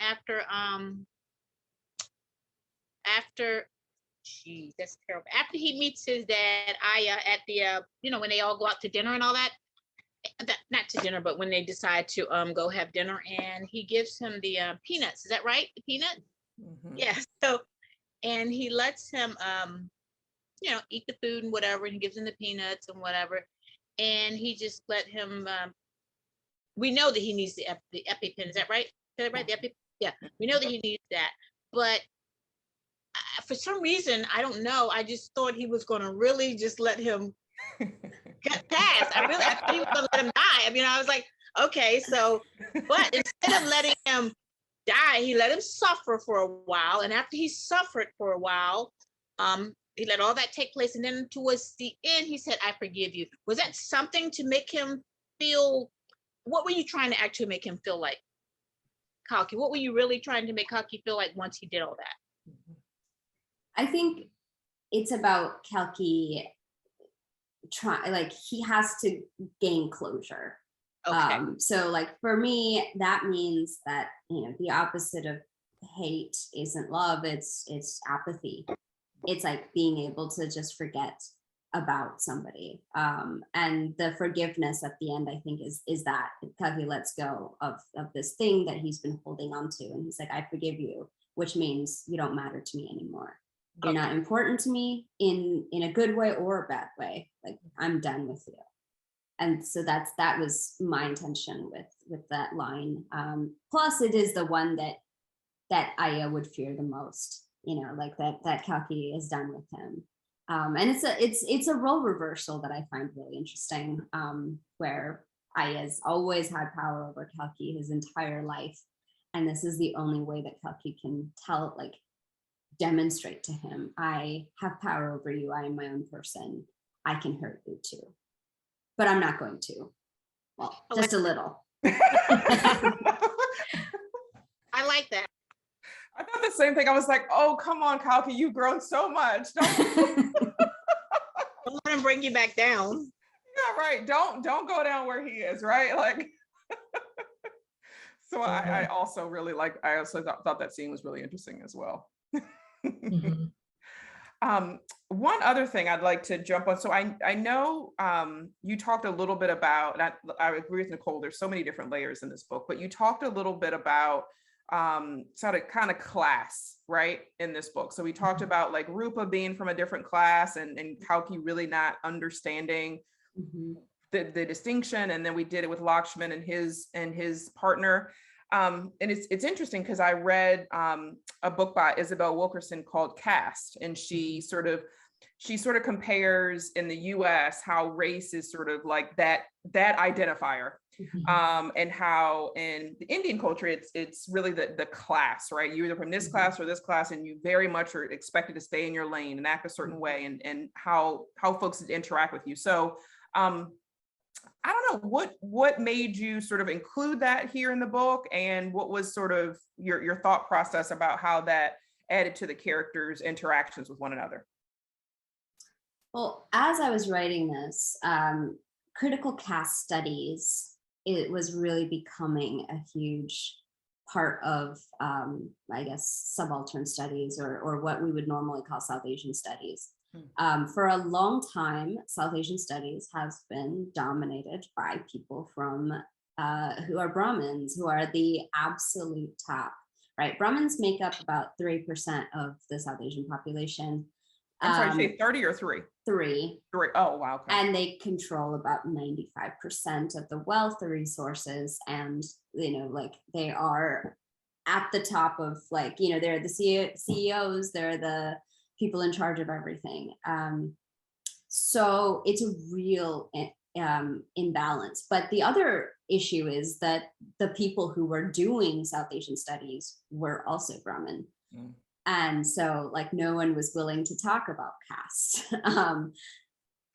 geez, that's terrible. After he meets his dad, Aya, at the you know, when they all go out to dinner and all that, not to dinner, but when they decide to go have dinner, and he gives him the peanuts. Is that right? The peanuts? Yeah. So, and he lets him you know, eat the food and whatever, and he gives him the peanuts and whatever, and he just let him. We know that he needs the EpiPen. Is that right? Is that right? The EpiPen. Yeah, we know that he needs that, but for some reason, I don't know, I just thought he was going to really just let him get past. I thought he was going to let him die. I mean, I was like, okay, so, but instead of letting him die, he let him suffer for a while. And after he suffered for a while, he let all that take place. And then towards the end, he said, I forgive you. Was that something to make him feel, what were you trying to actually make him feel like? Kalki, what were you really trying to make Kalki feel like once he did all that? I think it's about Kalki like he has to gain closure. Okay. So like for me, that means that, you know, the opposite of hate isn't love, it's apathy. It's like being able to just forget about somebody. And the forgiveness at the end, I think, is that Kalki lets go of this thing that he's been holding on to. And he's like, I forgive you, which means you don't matter to me anymore. You're not important to me in a good way or a bad way. Like, I'm done with you. And so that was my intention with that line. Plus it is the one that Aya would fear the most, you know, like that Kalki is done with him. And it's a role reversal that I find really interesting, where Aya's always had power over Kalki his entire life. And this is the only way that Kalki can demonstrate to him, I have power over you. I am my own person. I can hurt you too, but I'm not going to. Well, just a little. I like that. I thought the same thing. I was like, oh, come on, Kalki, you've grown so much. Don't let him bring you back down. Yeah, right. Don't go down where he is, right? Like, so I also really I also thought that scene was really interesting as well. One other thing I'd like to jump on. So I know you talked a little bit about, and I agree with Nicole, there's so many different layers in this book, but you talked a little bit about sort of kind of class, right, in this book. So we talked about like Rupa being from a different class and Kalki really not understanding the distinction. And then we did it with Lakshman and his partner. And it's interesting because I read a book by Isabel Wilkerson called Caste, and she sort of compares in the US how race is sort of like that identifier, and how in the Indian culture it's really the class, right? You're either from this class or this class, and you very much are expected to stay in your lane and act a certain way, and how folks interact with you. So I don't know what made you sort of include that here in the book, and what was sort of your thought process about how that added to the characters' interactions with one another? Well, as I was writing this, critical caste studies, it was really becoming a huge part of, I guess, subaltern studies, or what we would normally call South Asian studies. For a long time, South Asian studies has been dominated by people from who are Brahmins, who are the absolute top, right? Brahmins make up about 3% of the South Asian population. I'm sorry, say 30 or 3? 3. 3. Oh, wow. Okay. And they control about 95% of the wealth, the resources, and, you know, like, they are at the top of, like, you know, they're the CEOs, they're the people in charge of everything. So it's a real imbalance. But the other issue is that the people who were doing South Asian studies were also Brahmin. Mm. And so like no one was willing to talk about caste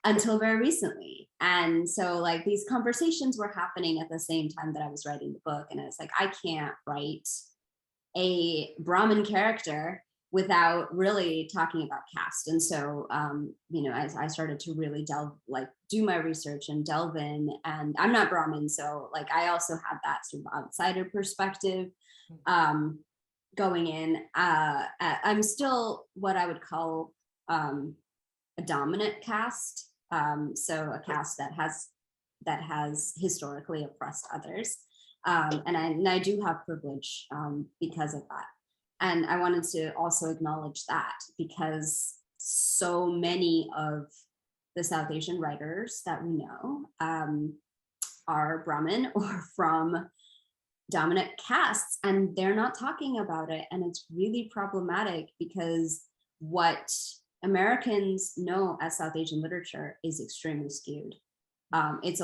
until very recently. And so like these conversations were happening at the same time that I was writing the book. And it's like, I can't write a Brahmin character without really talking about caste. And so, you know, as I started to really do my research and delve in, and I'm not Brahmin, so like I also had that sort of outsider perspective going in. I'm still what I would call a dominant caste. So a caste that has historically oppressed others. And I do have privilege because of that. And I wanted to also acknowledge that, because so many of the South Asian writers that we know are Brahmin or from dominant castes, and they're not talking about it. And it's really problematic, because what Americans know as South Asian literature is extremely skewed. It's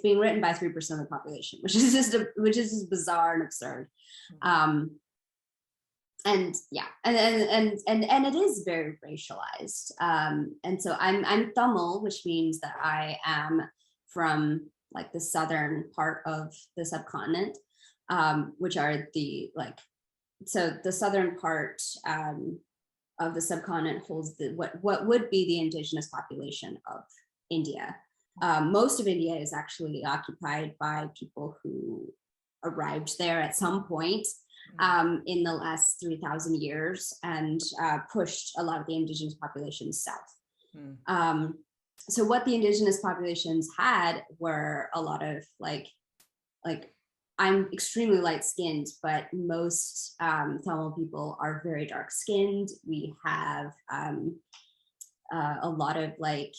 being written by 3% of the population, which is just bizarre and absurd. And yeah, and it is very racialized. And so I'm Tamil, which means that I am from like the southern part of the subcontinent, which are so the southern part of the subcontinent holds what would be the indigenous population of India. Most of India is actually occupied by people who arrived there at some point in the last 3,000 years and pushed a lot of the indigenous populations south. So what the indigenous populations had were a lot of like I'm extremely light skinned, but most Tamil people are very dark skinned. We have a lot of like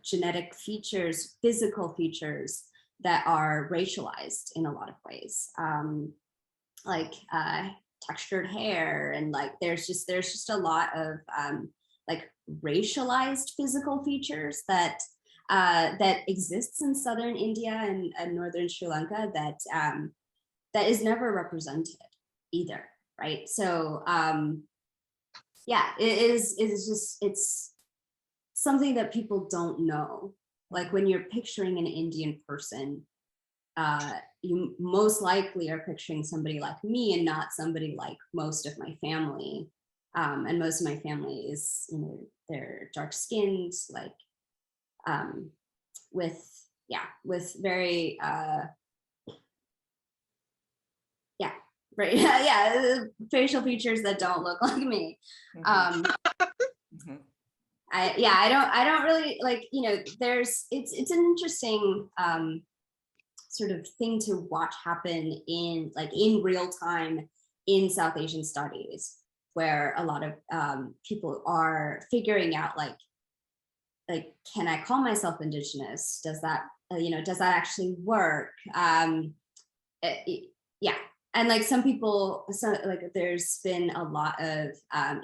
genetic features, physical features that are racialized in a lot of ways, like textured hair, and like there's just a lot of like racialized physical features that exists in southern India and northern Sri Lanka that is never represented either, right? So yeah, it's something that people don't know. Like when you're picturing an Indian person, you most likely are picturing somebody like me and not somebody like most of my family. And most of my family is, you know, they're dark skinned, like with very facial features that don't look like me. I don't really like, you know, it's an interesting sort of thing to watch happen in real time in South Asian studies, where a lot of people are figuring out like, can I call myself indigenous? Does that, does that actually work? Yeah. And like some people, there's been a lot of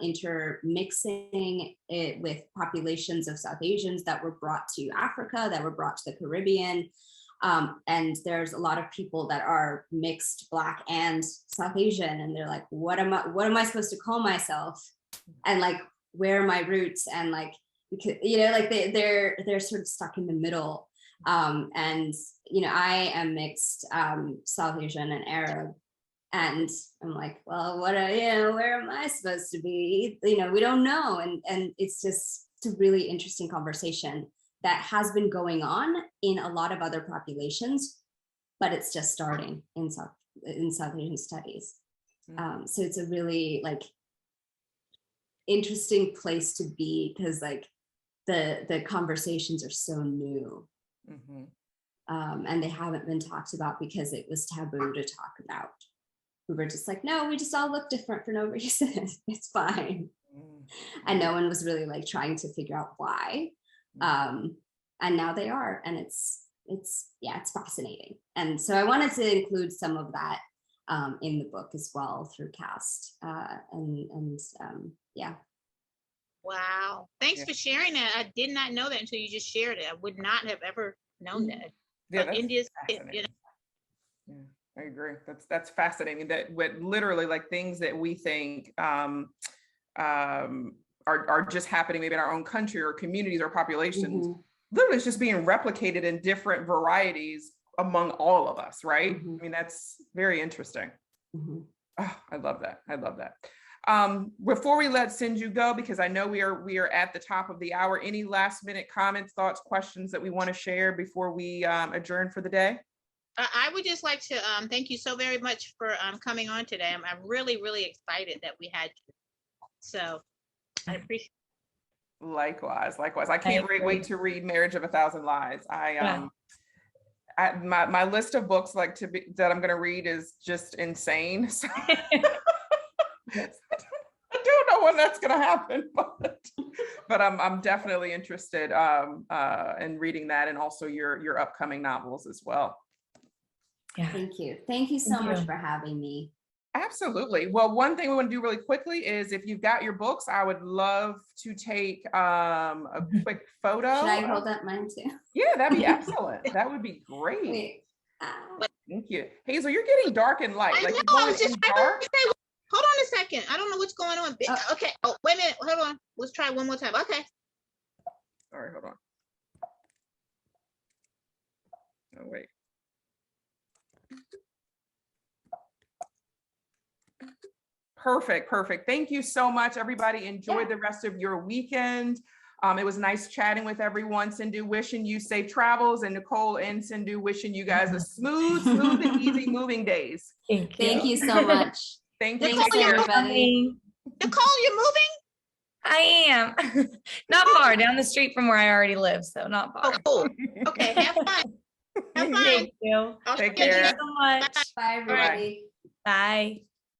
intermixing it with populations of South Asians that were brought to Africa, that were brought to the Caribbean. And there's a lot of people that are mixed Black and South Asian, and they're like, what am I supposed to call myself? And like, where are my roots? And like, like they're sort of stuck in the middle. And, I am mixed South Asian and Arab. And I'm like, well, where am I supposed to be? We don't know. And it's just a really interesting conversation that has been going on in a lot of other populations, but it's just starting in South Asian studies. So it's a really like interesting place to be, because like the conversations are so new. And they haven't been talked about because it was taboo to talk about. We were just like, no, we just all look different for no reason. It's fine. And no one was really like trying to figure out why. And now they are, and it's fascinating. And so I wanted to include some of that in the book as well through caste. Yeah. Wow. Thanks Yeah. for sharing that. I did not know that until you just shared it. I would not have ever known that. Yeah, So that's India's, fascinating. Yeah, I agree. That's fascinating. That what literally like things that we think are just happening maybe in our own country or communities or populations, literally it's just being replicated in different varieties among all of us, right? I mean, that's very interesting. Oh, I love that. I love that. Before we let Sindu go, because I know we are at the top of the hour, any last minute comments, thoughts, questions that we want to share before we adjourn for the day? I would just like to thank you so very much for coming on today. I'm really, really excited that we had you. So I appreciate it. Likewise. I can't wait to read Marriage of a Thousand Lies. My list of books that I'm going to read is just insane. So I don't know when that's going to happen, but I'm definitely interested in reading that, and also your upcoming novels as well. Yeah. Thank you. Thank you so much for having me. Absolutely. Well, one thing we want to do really quickly is if you've got your books, I would love to take a quick photo. Should I hold up mine too? Yeah, that'd be excellent. That would be great. Wait. Thank you. Hazel, you're getting dark and light. I Like know, you're I going was just in trying dark. to say, hold on a second. I don't know what's going on. Okay. Oh, wait a minute. Hold on. Let's try one more time. Okay. All right, hold on. Oh, wait. Perfect. Thank you so much, everybody. Enjoy the rest of your weekend. It was nice chatting with everyone. Sindu, wishing you safe travels, and Nicole and Sindu wishing you guys a smooth and easy moving days. Thank you so much. Thank you. Thanks, Take care. everybody. Nicole, you're moving? I am. Not far, down the street from where I already live, so not far. Oh, cool. Okay. Have fun. Have fun. Thank you. I'll Take see you care. Thank you so much. Bye, everybody. Bye.